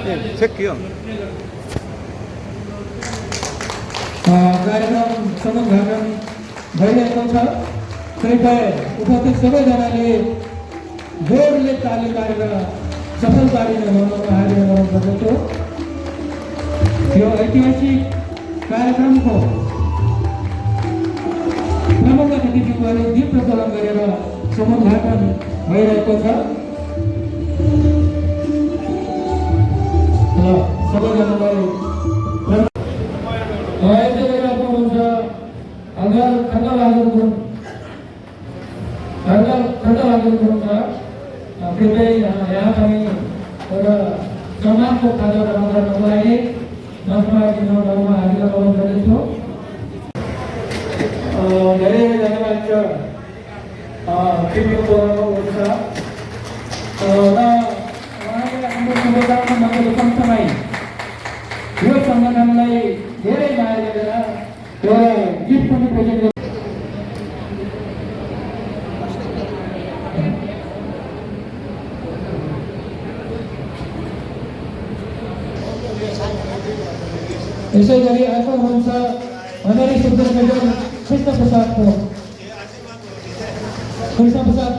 Check कार्यक्रम समुद्घाटन भइरहेको छ। कृपया उपस्थित सबैजनाले जोडले ताली मारेर सफल पार्ने मौका हाजिर गर्नुपर्दछ। यो ऐतिहासिक कार्यक्रमको प्रमुख अतिथिज्यूले दीप प्रज्वलन गरेर समुद्घाटन भइरहेको छ। सबैजनालाई कृपया यहाँ पनि एउटा समाजको खाजा ग्रहण गर्नको लागि ठाउँमा हाजिर गर्नु पर्नेछु। धेरै धन्यवाद छ टिमको हुन्छ र उहाँले हाम्रो समुदायमा नगएको सँगसँगै यो सङ्गठनलाई धेरै माया गरेर एउटा गिफ्ट पनि प्रेजेन्ट यसै गरी आएको हुनुहुन्छ Anari Subba major Krishnaprasad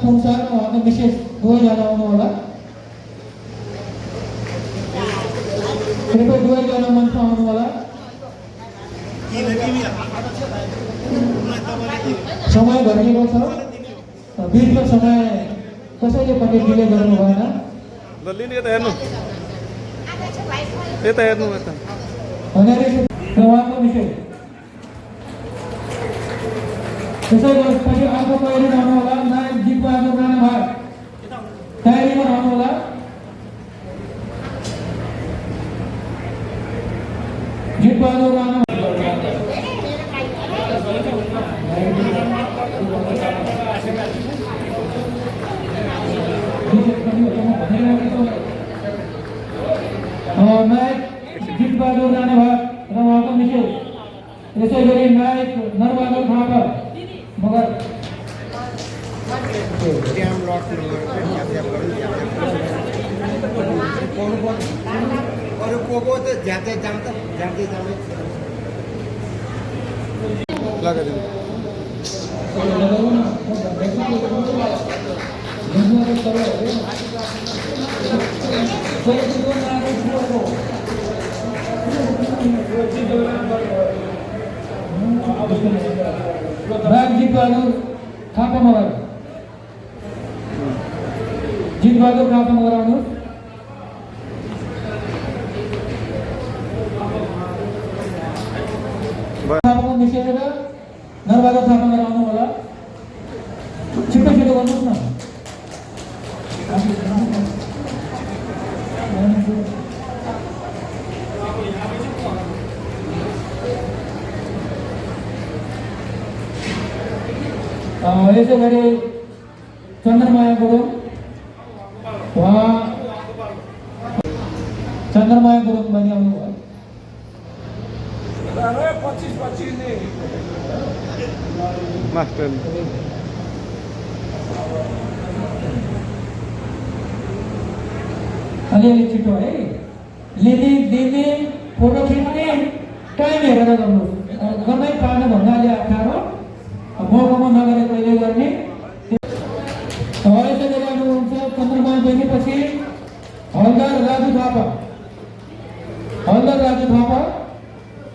phone sir उहाँको विशेष दुवैजना आउनुहोला। कृपया दुवैजना मञ्चमा आउनुहोला। समय घटिएको छ, बिचको समय कसैले पनि डिले गर्नु भएन। उहाँको विषय त्यसै गरेपछि अर्को तयारी रहनु होला। नायक जीतबहादुर राणा भाग तयारीमा रहनु होला। जीतबहादुर राणा नायक जीतबहादुर राणा भाग र उहाँको विशेष। यसै गरी नायक नरबहादुर थापा मगर जीतबहादुर थापा मगर आउनुहोस्। मिसेर नरबहादुर थापा मगर आउनु होला। छिटो छिटो गर्नुहोस् न। यसै गरी चन्द्रमाया गुरुङ पनि आउनुभयो। अलिअलि छिटो है। लिने दिने फोटो खिच्ने टाइम हेरेर गर्नुहोस्। गर्नै पाएन भन्दा अलि अप्ठ्यारो, मौकामा नगरे कहिले गर्ने। यसै गरी आउनुहुन्छ चन्द्रमाया बहिनीपछि हलदार राजु थापा।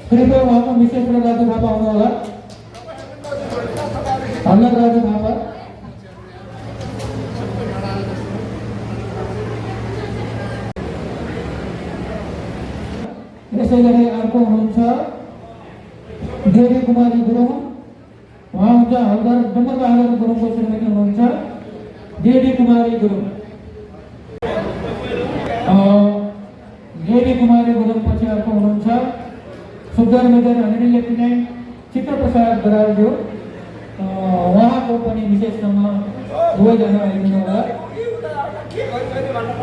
कृपया उहाँको मिसेस र राजु थापा आउनु होला। हलदार राजु थापा। यसै गरी अर्को हुनुहुन्छ देवी कुमारी गुरुङ। उहाँ हुन्छ हलदार डम्बरबहादुर गुरुङको श्रीमती हुनुहुन्छ देवी कुमारी गुरुङ। देवी कुमारी गुरुङ पछि अर्को हुनुहुन्छ सुब्बार मेजर अनिल लेफ्टिनेन्ट चित्रप्रसाद बरालज्यू। उहाँको पनि विशेषसँग दुवैजना आइदिनु होला।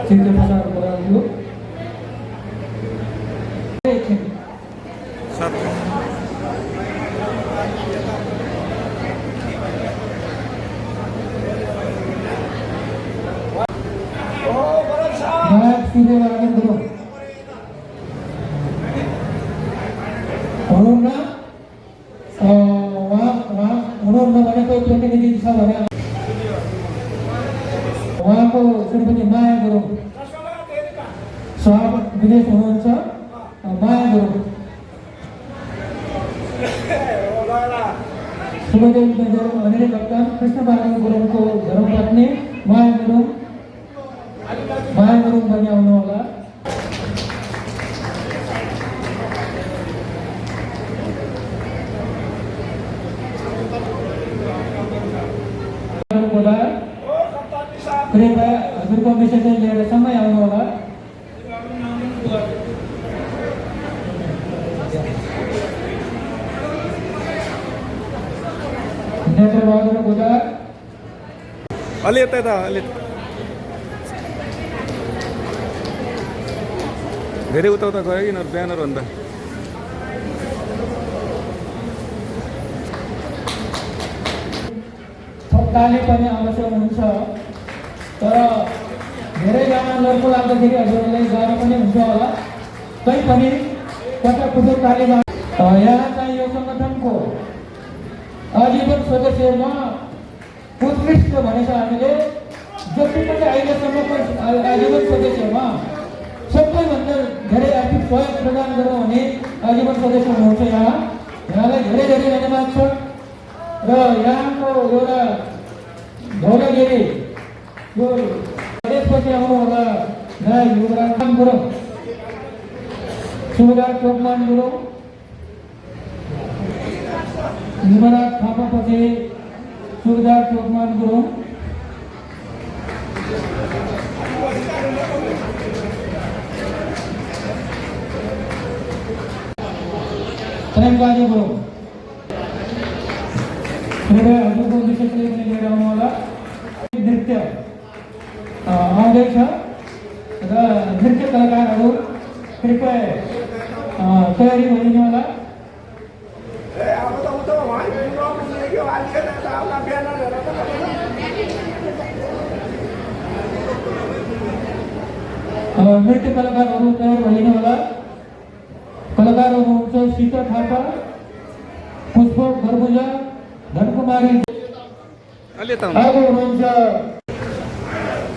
चित्रप्रसाद बरालज्यू। सूर्यनारायण गुरुङ गणपती माया गुरुङ साहब विदेश हुनुहुन्छ माया गुरुङ शुभदेव मेजर अनिल कप्तान कृष्णबहादुर गुरुङको धर्मपत्नी माया गुरुङ पनि आउनु होला। कृपया हजुरको विशेष लिएर समय आउनु होला। नेत्रबहादुर गोदार अलि यता यता अलि धेरै उता उता गयो कि यिनीहरू ब्यानर भन्दा थप्काले पनि आवश्यक हुन्छ तर धेरैजना लड्को लाग्दाखेरि हजुरहरूलाई गाह्रो पनि हुन्छ होला। तैपनि पटकपटककालेमा यहाँ चाहिँ यो सङ्गठनको आजीवन सदस्यमा उत्कृष्ट भनेछ हामीले जति पनि अहिलेसम्मको आजीवन सदस्यमा सबैभन्दा धेरै आर्थिक सहयोग प्रदान गर्नु हुने आजीवन सदस्य हुनुहुन्छ। यहाँलाई धेरै धेरै धन्यवाद छ र यहाँको एउटा धौलागिरी यो त्यसपछि आउनु होला युवराज गुरुङ सुबेदार टोकमान गुरुङ युवराज थापापछि सुबेदार टोकमान गुरुङ प्रेमबाजी गुरुङ हजुरको विशेष लिएर आउनु होला। नृत्य आउँदैछ र नृत्य कलाकारहरू कृपया तयारी गरिदिनु होला। नृत्य कलाकारहरू तयार भइदिनु होला। कलाकारहरू हुनुहुन्छ सीता थापा, पुष्प भरभुजा, धनकुमारी आगो हुनुहुन्छ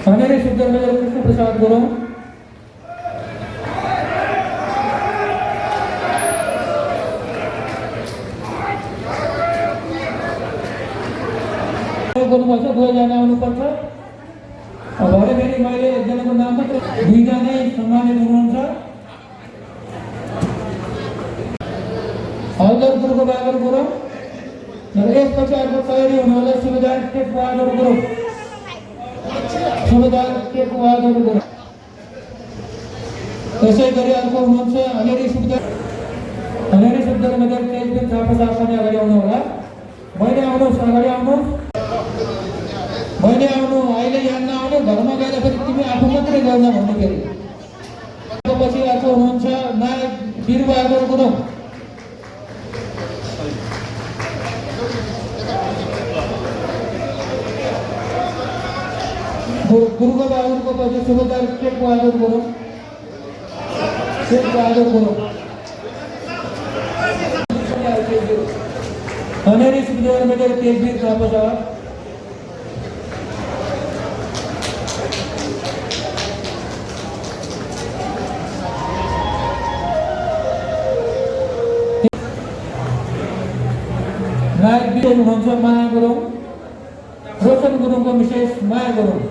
भनेर शुद्ध कृष्ण प्रसाद गुरुङ गर्नुपर्छ। 2 जना आउनुपर्छ। भरे फेरि मैले एकजनाको नाम मात्र 2 जनै सम्मानित हुनुहुन्छ। हलदर दुर्गाबहादुर गुरुङ र यसपछि अर्को तयारी हुनु होला सुबेदार टेकबहादुर गुरुङ त्यसै गरी अर्को हुनुहुन्छ अनेरी सुब्दर मेजर तेजवीर थापा साहब पनि अगाडि आउनु होला। मैले आउनुहोस् अगाडि आउनुहोस् मैले आउनु अहिले यहाँ नआउनु घरमा गएर फेरि तिमी आफू मात्रै गर्न भन्नु फेरि। पछि अर्को हुनुहुन्छ नायक वीरबहादुर गुरुङ दुर्गाबहादुरको पछि सुबेदार टेकबहादुर गुरुङ अनेरी सुबेदार मेजर तेजवीर थापा साहब नायक विजय हुनुहुन्छ माया गुरुङ रोशन गुरुङको विशेष माया गुरुङ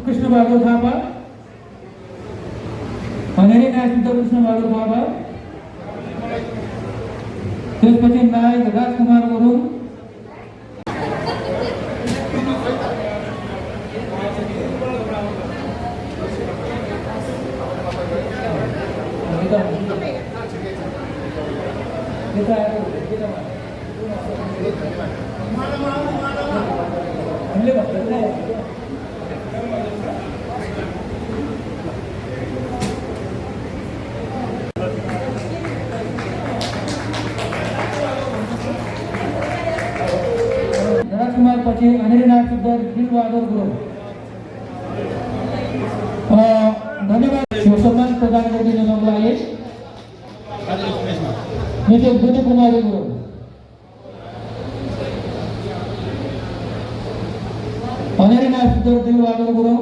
कृष्णबहादुर थापा भनेरी नायक कृष्णबहादुर थापा त्यसपछि नायक राजकुमार गुरुङ त्यसपछि अनेरी नायक सुब्दर दिलबहादुर गुरुङ। धन्यवाद। सम्मान प्रदान गरिदिनुको लागि मिसेस बुद्धि कुमारी गुरुङ। अनेरी नायक सुब्दर दिलबहादुर गुरुङ।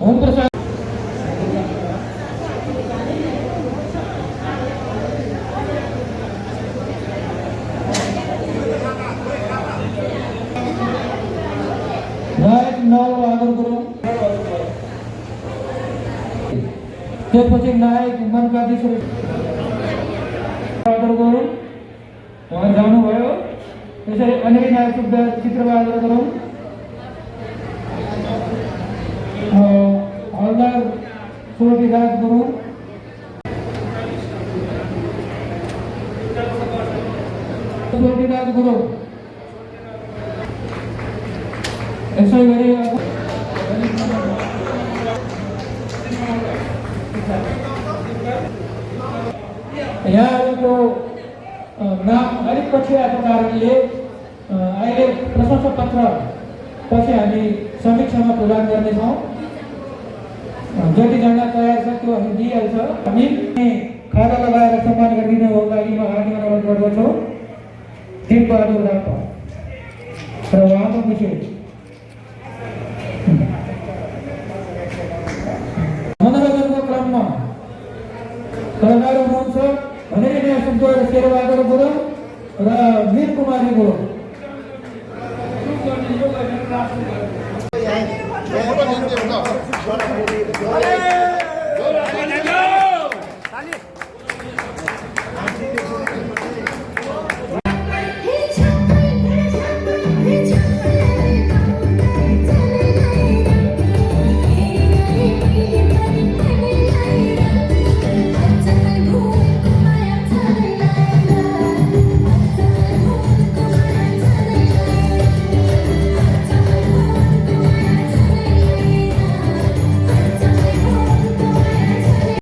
ओम प्रसाद नायक नवबहादुर गुरुङ। त्यसपछि नायक मनकाधीश्वर बहादुर गुरुङ उहाँ जानुभयो। त्यसरी अनेरी नायक सुब्दर चित्रबहादुर गुरुङ। हलदार सोटीराज गुरुङ। सोटीराज गुरुङ। यसै गरी यहाँहरूको नाम अलिक पछि आएको कारणले अहिले प्रशंसा पत्र पछि हामी समीक्षामा प्रदान गर्नेछौँ। जतिजना तयार छ त्यो हामी दिइहाल्छ। हामी खादा लगाएर सम्मान गरिदिनुको लागि म हार्दिक अनुरोध गर्दछु दिलबहादुर रापा र उहाँको विषय मनोरञ्जनको क्रममा कलाकार हुनुहुन्छ अनेरी नायक सुब्दर शेरबहादुर गुरुङ र वीर कुमारी गुरुङ। Olha!